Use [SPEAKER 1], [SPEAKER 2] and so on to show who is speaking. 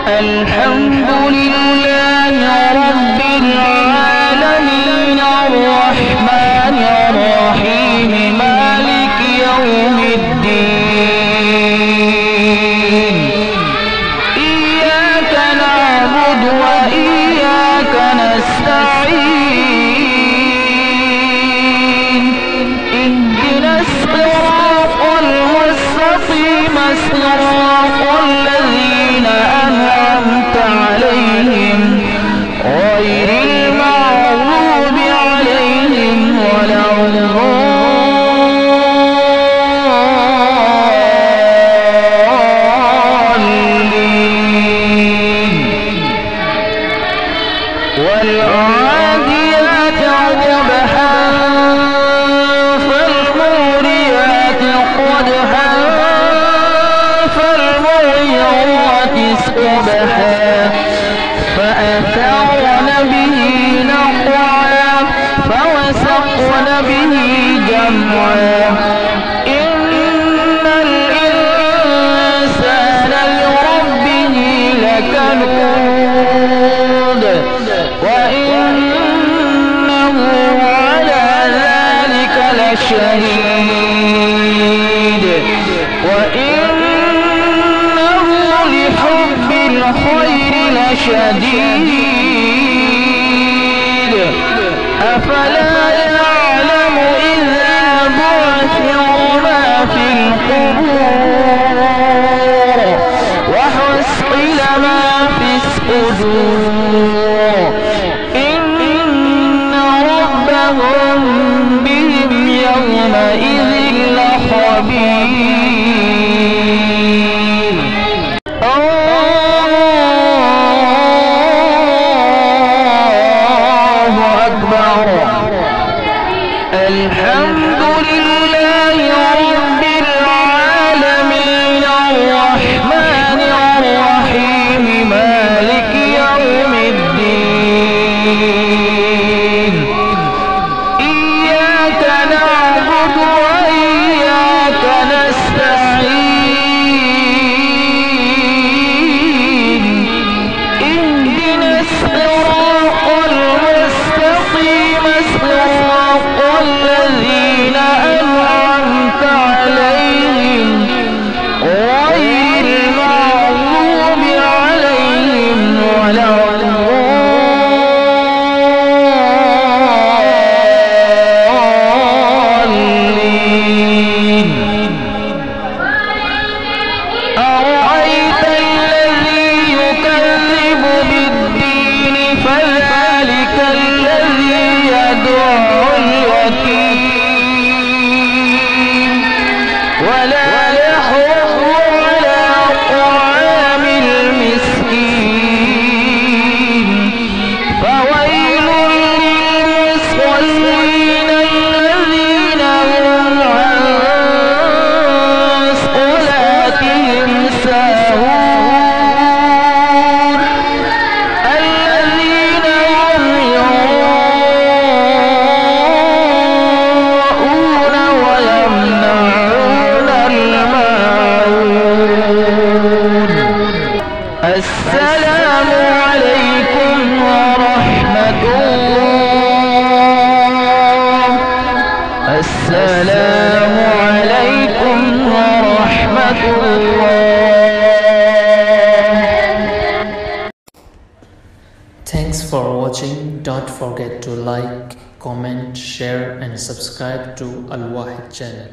[SPEAKER 1] الحمد لله رب العالمين الرحمن الرحيم مالك يوم الدين إياك نعبد وإياك نستعين اهدنا الصراط المستقيم صراط الذين أنعمت عليهم غير المغضوب عليهم ولا الضالين والعاديات ضبحا فالموريات قدحا فالمغيرات صبحا فأثرن به نقعا فوسطن به جمعا إن الإنسان لربه لكنود وإنه على ذلك لشهيد وإنه لحب الخير لشديد أفلا يعلم إذا بعثر ما في القبور وحصل ما في الصدور إن ربهم بهم يومئذ لخبير الله أكبر الحمد لله رب العالمين الرحمن الرحيم مالك يوم الدين إياك نعبد وإياك نستعين اهدنا الصراط المستقيم صراط الذين أنعمت عليهم غير المغضوب عليهم ولا الضالين أرأيت الذي يكذب بالدين فذلك الذي يدعو اليتيم ولا يحض على طعام المسكين فويل للمصلين الذين هم عن صلاتهم ساهون الذين هم يراءون ويمنعون الماعون السلام عليكم ورحمة الله السلام عليكم ورحمة الله.
[SPEAKER 2] Thanks for watching. Don't forget to like, comment, share and subscribe to Al Wahid channel.